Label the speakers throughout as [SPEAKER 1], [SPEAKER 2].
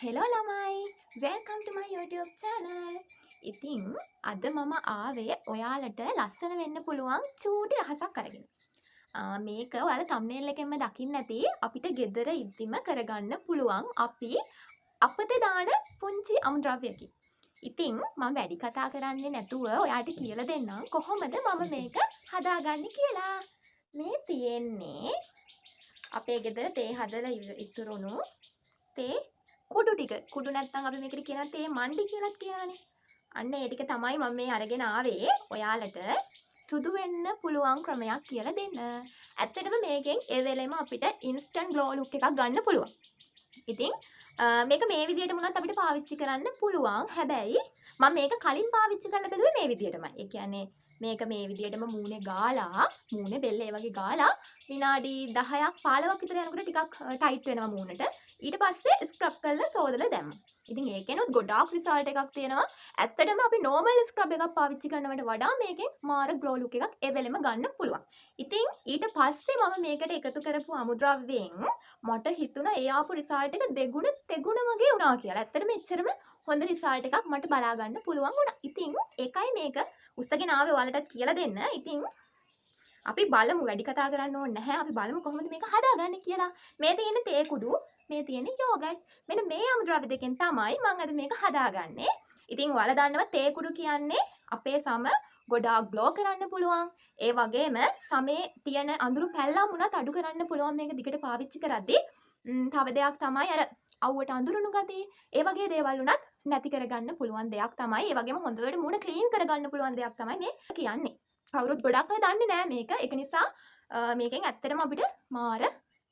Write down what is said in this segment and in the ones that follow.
[SPEAKER 1] Hello ළමයි welcome ටු මයි YouTube channel. ඉතින් අද මම ආවේ ඔයාලට ලස්සන වෙන්න පුළුවන් චූටි රහසක් අරගෙන. මේක ඔයාලා thumbnail එකෙන්ම දකින්න ඇති අපිට ගෙදර ඉද්දිම කරගන්න පුළුවන් අපි අපතේ දාන පුංචි අමුද්‍රව්‍යයකින්. ඉතින් මම වැඩි කතා කරන්නේ නැතුව ඔයාලට කියලා දෙන්නම් කොහොමද මම මේක හදාගන්නේ කියලා. මේ තියෙන්නේ අපේ ගෙදර තේ හදලා ඉතුරුණු තේ කුඩු ටික. කුඩු නැත්තම් අපි මේකට කියන තේ මණ්ඩි කියලාත් කියනවනේ. අන්න ඒ ටික තමයි මම මේ අරගෙන ආවේ ඔයාලට සුදු වෙන්න පුළුවන් ක්‍රමයක් කියලා දෙන්න. ඇත්තටම මේකෙන් ඒ වෙලෙම අපිට ඉන්ස්ටන්ට් ග්ලෝ ලුක් එකක් ගන්න පුළුවන්. ඉතින් මේක මේ විදිහට මුණත් අපිට පාවිච්චි කරන්න පුළුවන්. හැබැයි මම මේක කලින් පාවිච්චි කරලා බැලුවේ මේ විදිහටමයි. ඒ කියන්නේ මේක මේ විදිහටම මූණේ ගාලා මූණේ බෙල්ල ඒ වගේ ගාලා විනාඩි 10ක් 15ක් විතර යනකොට ටිකක් ටයිට් වෙනවා මූණට. ඊට පස්සේ ස්ක්‍රබ් කරලා සෝදලා දැම්මා. ඉතින් ඒකෙනුත් ගොඩාක් රිසල්ට් එකක් තියෙනවා. ඇත්තටම අපි නෝමල් ස්ක්‍රබ් එකක් පාවිච්චි කරනවට වඩා මේකෙන් මාර ග්ලෝ ලුක් එකක් ඒ වෙලෙම ගන්න පුළුවන්. ඉතින් ඊට පස්සේ මම මේකට එකතු කරපු අමුද්‍රව්‍යයෙන් මට හිතුණා ඒ ආපු රිසල්ට් එක දෙගුණ තෙගුණ වගේ වුණා කියලා. ඇත්තටම එච්චරම හොඳ රිසල්ට් එකක් මට බලා ගන්න පුළුවන් වුණා. ඉතින් ඒකයි මේක උස්සගෙන ආවේ ඔයාලටත් කියලා දෙන්න. ඉතින් අපි බලමු වැඩි කතා කරන්න ඕනේ නැහැ. අපි බලමු කොහොමද මේක හදාගන්නේ කියලා. මේ තියෙන තේ කුඩු, මේ තියෙන යෝගට්. මෙන්න මේ අමුද්‍රව්‍ය දෙකෙන් තමයි මම අද මේක හදාගන්නේ. ඉතින් ඔයාලා දන්නවා තේ කුඩු කියන්නේ අපේ සම ගොඩාක් ග්ලෝ කරන්න පුළුවන්. ඒ වගේම සමේ තියෙන අඳුරු පැල්ලම් උනත් අඩු කරන්න පුළුවන් මේක දිගට පාවිච්චි කරද්දී. තව දෙයක් තමයි අර අවුවට අඳුරුණු ගතිය. ඒ වගේ දේවල් උනත් නැති කරගන්න පුළුවන් දෙයක් තමයි. ඒ වගේම හොඳට මූණ ක්ලීන් කරගන්න පුළුවන් දෙයක් තමයි මේ කියන්නේ. කවුරුත් ගොඩක් අය දන්නේ නැහැ මේක. ඒක නිසා මේකෙන් ඇත්තටම අපිට මාර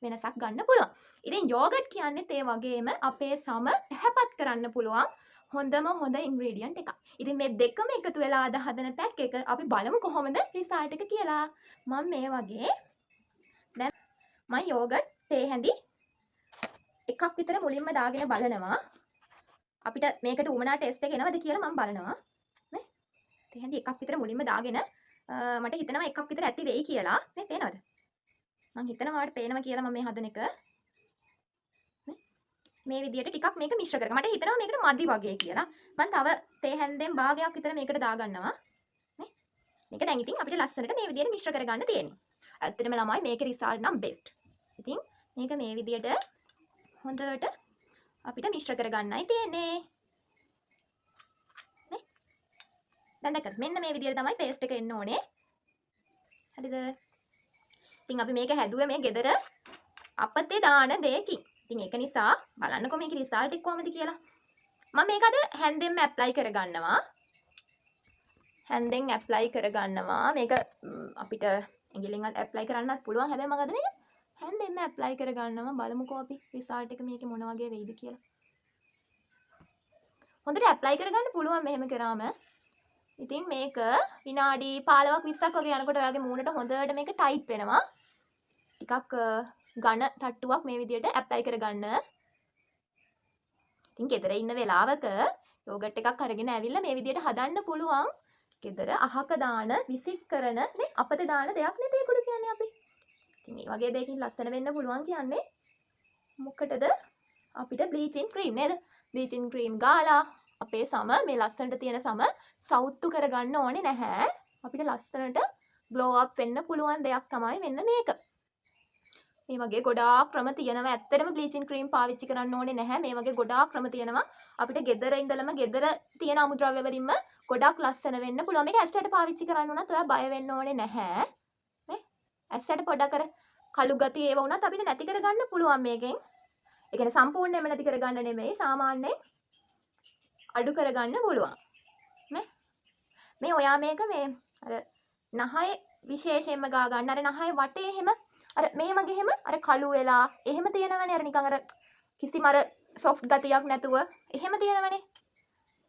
[SPEAKER 1] වෙනසක් ගන්න පුළුවන්. ඉතින් යෝගට් කියන්නේත් ඒ වගේම අපේ සම පැහැපත් කරන්න පුළුවන් හොඳම හොඳ ඉන්ග්‍රීඩියන්ට් එකක්. ඉතින් මේ දෙකම එකතු වෙලා අද හදන පැක් එක අපි බලමු කොහොමද රිසල්ට් එක කියලා. මම මේ වගේ දැන් මම යෝගට් තේ හැඳි එකක් විතර මුලින්ම දාගෙන බලනවා. අපිට මේකට උමනා ටෙස්ට් එක එනවද කියලා මම බලනවා. නේ? තේ හැඳි එකක් විතර මුලින්ම දාගෙන මට හිතෙනවා එකක් විතර ඇති වෙයි කියලා. මේ පේනවද? මම හිතනවා ඔයාලට පේනවා කියලා මම මේ හදන එක. මේ විදියට ටිකක් මේක මිශ්‍ර කරගන්න. මට හිතෙනවා මේකට මදි වගේ කියලා. මම තව තේ හැන්දෙන් භාගයක් විතර මේකට දාගන්නවා. නේ? මේක දැන් ඉතින් අපිට ලස්සනට මේ විදියට මිශ්‍ර කරගන්න තියෙන්නේ. ඇත්තටම ළමයි මේකේ රිසල්ට් නම් බෙස්ට්. ඉතින් මේක මේ විදියට හොඳට අපිට මිශ්‍ර කරගන්නයි තියෙන්නේ. නේ? දැන් දැක්කද? මෙන්න මේ විදියට තමයි පේස්ට් එක එන්න ඕනේ. හරිද? ඉතින් අපි මේක හැදුවේ මේ ගෙදර අපතේ දාන දෙයකින්. ඉතින් ඒක නිසා බලන්නකෝ මේකේ රිසල්ට් එක කොහමද කියලා. මම මේක අද හැන්දෙන්ම ඇප්ලයි කරගන්නවා. හැන්දෙන් ඇප්ලයි කරගන්නවා. මේක අපිට ඇඟිල්ලෙන් ඇප්ලයි කරන්නත් පුළුවන්. හැබැයි මම අද මේක හැන්දෙන්ම ඇප්ලයි කරගන්නවා. බලමුකෝ අපි රිසල්ට් එක මේකේ මොන වගේ වෙයිද කියලා. හොඳට ඇප්ලයි කරගන්න පුළුවන් මෙහෙම කරාම. ඉතින් මේක විනාඩි 15ක් 20ක් වගේ යනකොට ඔයාගේ මූණට හොඳට මේක ටයිට් වෙනවා. ටිකක් ඝන තට්ටුවක් මේ විදියට ඇප්ලයි කරගන්න. ඉතින් ගෙදර ඉන්න වෙලාවක යෝගට් එකක් අරගෙන ඇවිල්ලා මේ විදියට හදන්න පුළුවන්. ගෙදර අහක දාන, විසික් කරන, නේ අපතේ දාන දෙයක් නේ තේ කුඩු කියන්නේ අපි. ඉතින් මේ වගේ දෙයකින් ලස්සන වෙන්න පුළුවන් කියන්නේ මොකටද? අපිට බ්ලීචින් ක්‍රීම් නේද? බ්ලීචින් ක්‍රීම් ගාලා අපේ සම මේ ලස්සනට තියෙන සම සවුත්තු කරගන්න ඕනේ නැහැ. අපිට ලස්සනට ග්ලෝ අප් වෙන්න පුළුවන් දෙයක් තමයි මෙන්න මේක. මේ වගේ ගොඩාක් ක්‍රම තියෙනවා. ඇත්තටම බ්ලීචින් ක්‍රීම් පාවිච්චි කරන්න ඕනේ නැහැ. මේ වගේ ගොඩාක් ක්‍රම තියෙනවා. අපිට ගෙදර ඉඳලම ගෙදර තියෙන අමුද්‍රව්‍ය වලින්ම ගොඩක් ලස්සන වෙන්න පුළුවන්. මේක ඇස්සට පාවිච්චි කරන්න උනත් ඔයා බය වෙන්න ඕනේ නැහැ. නේ? ඇස්සට පොඩක් අර කළු ගතිය ඒව උනත් අපිට නැති කරගන්න පුළුවන් මේකෙන්. ඒ කියන්නේ සම්පූර්ණයෙන්ම නැති කරගන්න නෙමෙයි. සාමාන්‍යයෙන් අඩු කරගන්න පුළුවන්. මේ ඔයා මේක මේ අර නහය විශේෂයෙන්ම ගා ගන්න. අර නහය වටේ එහෙම අර මේ වගේ එහෙම අර කළු වෙලා එහෙම තියෙනවනේ අර නිකන් අර කිසිම අර සොෆ්ට් ගතියක් නැතුව එහෙම තියෙනවනේ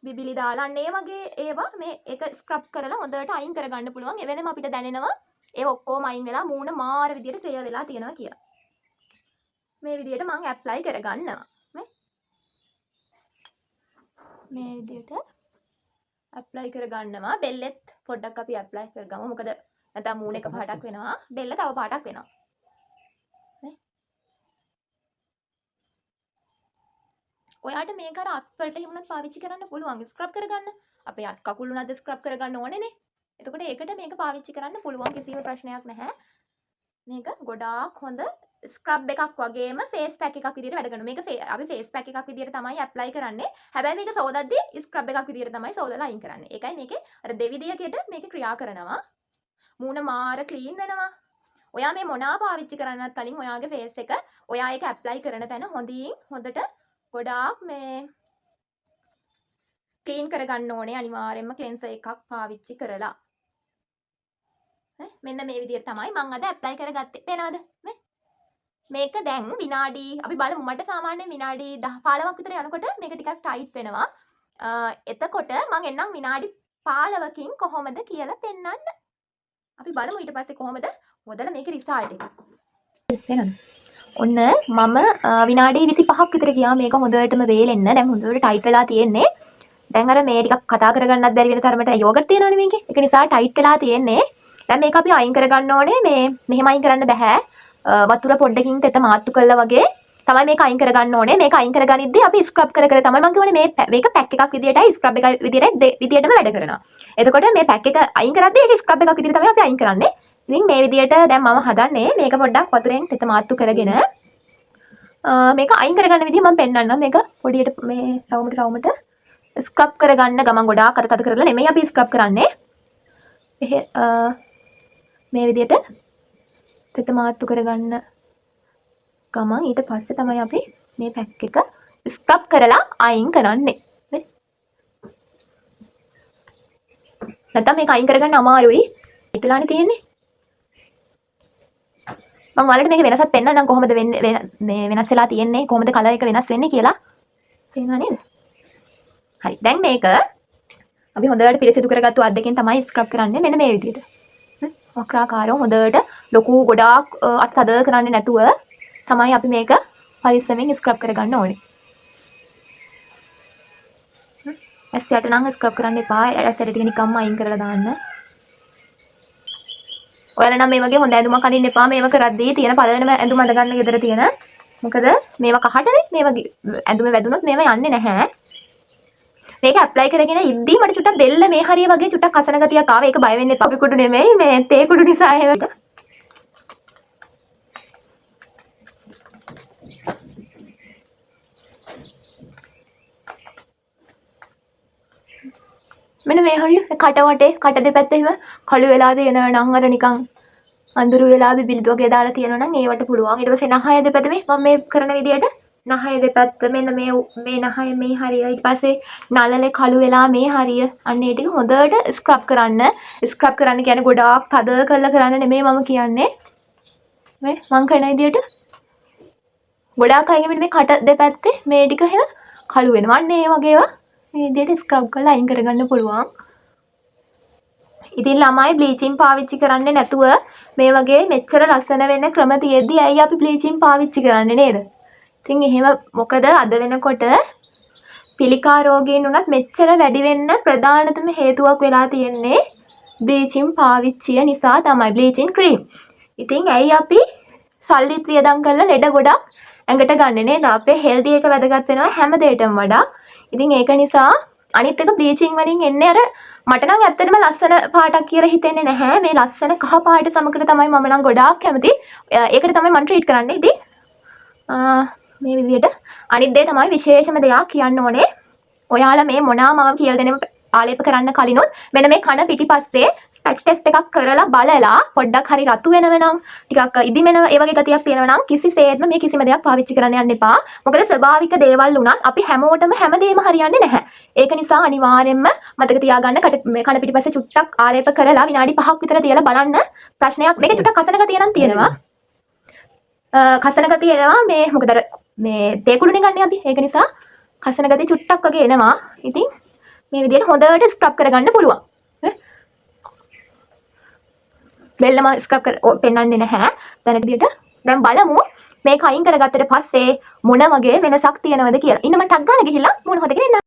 [SPEAKER 1] බිබිලි දාලා අන්න ඒ වගේ ඒවා මේ එක ස්ක්‍රබ් කරලා හොඳට අයින් කරගන්න පුළුවන්. ඒ වෙලෙම අපිට දැනෙනවා ඒව ඔක්කොම අයින් වෙලා මූණ මාර විදියට ක්ලියර් වෙලා තියෙනවා කියලා. මේ විදියට මම ඇප්ලයි කරගන්නවා. මේ විදියට ඇප්ලයි කරගන්නවා. බෙල්ලෙත් පොඩ්ඩක් අපි ඇප්ලයි කරගමු. මොකද නැත්නම් මූණ එක පාටක් වෙනවා. බෙල්ල තව පාටක් වෙනවා. ඔයාට මේක අර අත්වලට හිමුණත් පාවිච්චි කරන්න පුළුවන් ස්ක්‍රබ් කරගන්න. අපේ අත් කකුල් උනත් ස්ක්‍රබ් කරගන්න ඕනේනේ. එතකොට ඒකට මේක පාවිච්චි කරන්න පුළුවන් කිසිම ප්‍රශ්නයක් නැහැ. මේක ගොඩාක් හොඳ ස්ක්‍රබ් එකක් වගේම ෆේස් පැක් එකක් විදිහට වැඩ කරනවා. මේක අපි ෆේස් පැක් එකක් විදිහට තමයි ඇප්ලයි කරන්නේ. හැබැයි මේක සෝදද්දී ස්ක්‍රබ් එකක් විදිහට තමයි සෝදලා අයින් කරන්නේ. ඒකයි මේකේ අර දෙවිදියකට මේක ක්‍රියා කරනවා. මූණ මාර ක්ලීන් වෙනවා. ඔයා මේ මොනවා පාවිච්චි කරන්නත් කලින් ඔයාගේ ෆේස් එක ඔයා ඒක ඇප්ලයි කරන තැන හොඳට ගොඩාක් මේ ක්ලීන් කරගන්න ඕනේ. අනිවාර්යයෙන්ම ක්ලෙන්සර් එකක් පාවිච්චි කරලා. මෙන්න මේ විදිහට තමයි මම අද ඇප්ලයි කරගත්තේ. පේනවද? මේක දැන් විනාඩි අපි බලමු. මට සාමාන්‍යයෙන් විනාඩි 10-15ක් විතර යනකොට මේක ටිකක් ටයිට් වෙනවා. එතකොට මම එන්නම් විනාඩි 15කින් කොහොමද කියලා පෙන්වන්න. අපි බලමු ඊට පස්සේ කොහොමද මොදලා මේකේ රිසල්ට් එක. පේනවද? ඔන්න මම විනාඩි 25ක් විතර ගියා මේක හොඳටම වේලෙන්න. දැන් හොඳට ටයිට් වෙලා තියෙන්නේ. දැන් අර මේ ටිකක් කතා කරගන්නත් බැරි වෙන තරමට යෝගට් තියෙනවනේ මේකේ. ඒක නිසා ටයිට් වෙලා තියෙන්නේ. දැන් මේක අපි අයින් කරගන්න ඕනේ. මෙහෙම අයින් කරන්න බෑ. වතුර පොඩ්ඩකින් තෙත මාත්තු කළා වගේ තමයි මේක අයින් කරගන්න ඕනේ. මේක අයින් කරගනිද්දී අපි ස්ක්‍රබ් කර තමයි මම කියවනේ මේක පැක් එකක් විදියටයි ස්ක්‍රබ් එකක් විදියටම වැඩ කරනවා. එතකොට මේ පැක් එක අයින් කරද්දී ඒක ස්ක්‍රබ් එකක් විදියට තමයි අපි අයින් කරන්නේ. ඉතින් මේ විදියට දැන් මම හදන්නේ මේක පොඩ්ඩක් වතුරෙන් තෙත මාත්තු කරගෙන මේක අයින් කරගන්න විදිහ මම පෙන්නන්නම්. මේක පොඩියට මේ රවුමට ස්ක්‍රබ් කරගන්න ගමන් ගොඩාක් අර තද කරලා නෙමෙයි අපි ස්ක්‍රබ් කරන්නේ. මේ විදියට තෙත මාත්තු කරගන්න ගමන් ඊට පස්සේ තමයි අපි මේ පැක් එක ස්ක්‍රබ් කරලා අයින් කරන්නේ. නැත්නම් මේක අයින් කරගන්න අමාරුයි. පිටලානේ තියෙන්නේ. මම ඔයාලට මේක වෙනසක් පෙන්නන්නම් කොහොමද මේ වෙනස් වෙලා තියෙන්නේ කොහොමද කලර් එක වෙනස් වෙන්නේ කියලා. පේනවා නේද? හරි. දැන් මේක අපි හොඳට පිරිසිදු කරගත්තු අත් දෙකෙන් තමයි ස්ක්‍රබ් කරන්නේ. මෙන්න මේ විදිහට. වක්‍රාකාරව හොඳට ලොකු ගොඩාක් අත් තද කරන්නේ නැතුව තමයි අපි මේක පරිස්සමෙන් ස්ක්‍රබ් කරගන්න ඕනේ. ඇස් යට නම් ස්ක්‍රබ් කරන්න එපා. ඇස් යට ටික නිකම්ම අයින් කරලා දාන්න. ඔයාලා නම් මේ වගේ හොඳ ඇඳුමක් අඳින්න එපා. මේව කරද්දී තියෙන පළවෙනිම ඇඳුම අඳ ගන්න ගෙදර තියෙන. මොකද මේවා කහටනේ. මේ වගේ ඇඳුම වැදුනොත් මේවා යන්නේ නැහැ. මේක ඇප්ලයි කරගෙන ඉද්දී මට චුට්ටක් බෙල්ල මේ හරිය වගේ චුට්ටක් කසන ගතියක් ආවා. ඒක බය වෙන්න එපා. අපි කුඩු නෙමෙයි මේ තේ කුඩු නිසා එහෙම. මෙන්න මේ හරිය කට වටේ කට දෙපැත්තේ එහෙම කළු වෙලා තියෙනවා නම් අර නිකන් අඳුරු වෙලා බිබිලිදු වගේ දාලා තියෙනවා නම් ඒවට පුළුවන්. ඊට පස්සේ නහය දෙපැත්ත මේ මම මේ කරන විදියට නහය දෙපැත්ත මෙන්න මේ නහය මේ හරිය ඊට පස්සේ නළලේ කළු වෙලා මේ හරිය අන්න ඒ ටික හොඳට ස්ක්‍රබ් කරන්න. ස්ක්‍රබ් කරන්න කියන්නේ ගොඩාක් තද කරලා කරන්න නෙමෙයි මම කියන්නේ. මේ මම කරන විදියට ගොඩාක් අයගේ මෙන්න මේ කට දෙපැත්තේ මේ ටික එහෙම කළු වෙනවා. අන්න ඒ වගේවා මේ විදියට ස්ක්‍රබ් කරලා අයින් කරගන්න පුළුවන්. ඉතින් ළමයි බ්ලීචින් පාවිච්චි කරන්නේ නැතුව මේ වගේ මෙච්චර ලස්සන වෙන ක්‍රම තියෙද්දි ඇයි අපි බ්ලීචින් පාවිච්චි කරන්නේ නේද? ඉතින් එහෙම මොකද අද වෙනකොට පිළිකා රෝගීන් උනත් මෙච්චර වැඩි වෙන්න ප්‍රධානතම හේතුවක් වෙලා තියෙන්නේ බ්ලීචින් පාවිච්චිය නිසා තමයි. Bleaching cream. ඉතින් ඇයි අපි සල්ලිත් වියදම් කරලා ලෙඩ ගොඩක් ඇඟට ගන්නෙ නේද? අපේ හෙල්දි එක වැදගත් වෙනවා හැම දෙයකටම වඩා. ඉතින් ඒක නිසා අනිත් එක බ්ලීචින් වලින් එන්නේ අර මට නම් ඇත්තටම ලස්සන පාටක් කියලා හිතෙන්නේ නැහැ. මේ ලස්සන කහ පාට සමකට තමයි මම නම් ගොඩාක් කැමති. ඒකට තමයි මම ට්‍රීට් කරන්නේ. ඉතින් මේ විදිහට අනිත් දේ තමයි විශේෂම දෙයක් කියන්න ඕනේ. ඔයාලා මේ මොනවාම කියලා දෙනෙම ආලේප කරන්න කලිනුත් මෙන්න මේ කන පිටිපස්සේ ස්පැච් ටෙස්ට් එකක් කරලා බලලා පොඩ්ඩක් හරි රතු වෙනවනම් ටිකක් ඉදිමෙන ඒ වගේ ගතියක් තියෙනවා නම් කිසිසේත්ම මේ කිසිම දෙයක් පාවිච්චි කරන්න යන්න එපා. මොකද ස්වභාවික දේවල් උනත් අපි හැමෝටම හැමදේම හරියන්නේ නැහැ. ඒක නිසා අනිවාර්යයෙන්ම මතක තියාගන්න කන පිටිපස්සේ චුට්ටක් ආලේප කරලා විනාඩි 5ක් විතර තියලා බලන්න ප්‍රශ්නයක්. මේක චුට්ටක් කසන ගතිය නම් තියෙනවා. කසන ගතිය එනවා මේ මොකද අර මේ තේ කුඩුනේ ගන්න අපි. ඒක නිසා කසන ගතිය චුට්ටක් වගේ එනවා. ඉතින් මේ විදිහට හොඳට ස්ක්‍රබ් කරගන්න පුළුවන්. බෙල්ලම ස්ක්‍රබ් පෙන්නන්නේ නැහැ. දැන් විදිහට දැන් බලමු මේක අයින් කරගත්තට පස්සේ මොන වගේ වෙනසක් තියෙනවද කියලා. ඉන්න මම ටක් ගාලා ගිහිල්ලා මොන හොදගෙන එන්න.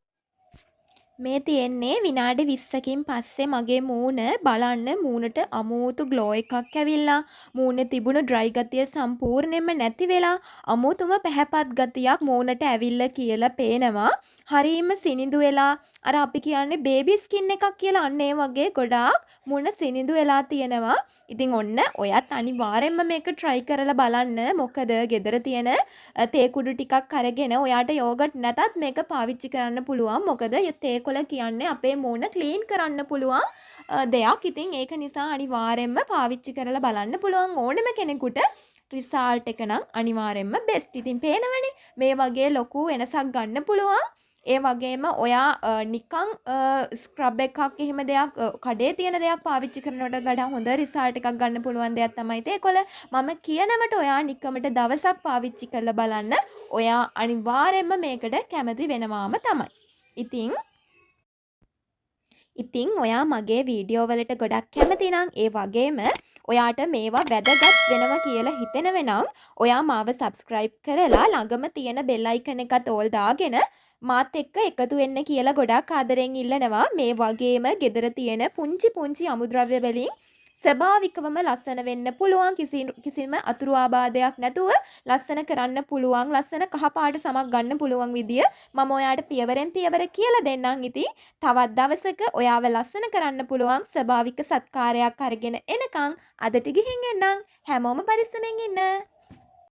[SPEAKER 1] මේ තියෙන්නේ විනාඩි 20කින් පස්සේ මගේ මූණ බලන්න මූණට අමෝතු ග්ලෝ එකක් ඇවිල්ලා මූණේ තිබුණු ඩ්‍රයි ගතිය සම්පූර්ණයෙන්ම නැති වෙලා අමුතුම පැහැපත් ගතියක් මූණට ඇවිල්ලා කියලා පේනවා. හරීම සිනිඳු වෙලා අර අපි කියන්නේ බේබි ස්කින් එකක් කියලා අන්න ඒ වගේ ගොඩාක් මූණ සිනිඳු වෙලා තියෙනවා. ඉතින් ඔන්න ඔයත් අනිවාර්යෙන්ම මේක try කරලා බලන්න. මොකද ගෙදර තියෙන තේ කුඩු ටිකක් අරගෙන ඔයාට යෝගට් නැතත් මේක පාවිච්චි කරන්න පුළුවන්. මොකද තේ කොළ කියන්නේ අපේ මූණ ක්ලීන් කරන්න පුළුවන් දෙයක්. ඉතින් ඒක නිසා අනිවාර්යෙන්ම පාවිච්චි කරලා බලන්න පුළුවන් ඕනෙම කෙනෙකුට. රිසල්ට් එක නම් අනිවාර්යෙන්ම බෙස්ට්. ඉතින් පේනවනේ මේ වගේ ලොකු වෙනසක් ගන්න පුළුවන්. ඒ වගේම ඔයා නිකන් ස්ක්‍රබ් එකක් එහෙම දෙයක් කඩේ තියෙන දෙයක් පාවිච්චි කරනවට වඩා හොඳ රිසල්ට් එකක් ගන්න පුළුවන් දෙයක් තමයි තේ කොළ. මම කියනවට ඔයා නිකමට දවසක් පාවිච්චි කරලා බලන්න. ඔයා අනිවාර්යෙන්ම මේකට කැමති වෙනවාම තමයි. ඉතින් ඔයා මගේ වීඩියෝ වලට ගොඩක් කැමති නම් ඒ වගේම ඔයාට මේවා වැදගත් වෙනවා කියලා හිතෙනව නම් ඔයා මාව subscribe කරලා ළඟම තියෙන bell icon එකත් ඕල් දාගෙන මාත් එක්ක එකතු වෙන්න කියලා ගොඩාක් ආදරෙන් ඉල්ලනවා. මේ වගේම ගෙදර තියෙන පුංචි පුංචි අමුද්‍රව්‍ය වලින් ස්වභාවිකවම ලස්සන වෙන්න පුළුවන්. කිසිම අතුරු ආබාධයක් නැතුව ලස්සන කරන්න පුළුවන්. ලස්සන කහපාට සමක් ගන්න පුළුවන් විදිය මම ඔයාට පියවරෙන් පියවර කියලා දෙන්නම්. ඉතින් තවත් දවසක ඔයාව ලස්සන කරන්න පුළුවන් ස්වභාවික සත්කාරයක් අරගෙන එනකන් අදට ගිහින් එන්නම්. හැමෝම පරිස්සමෙන් ඉන්න.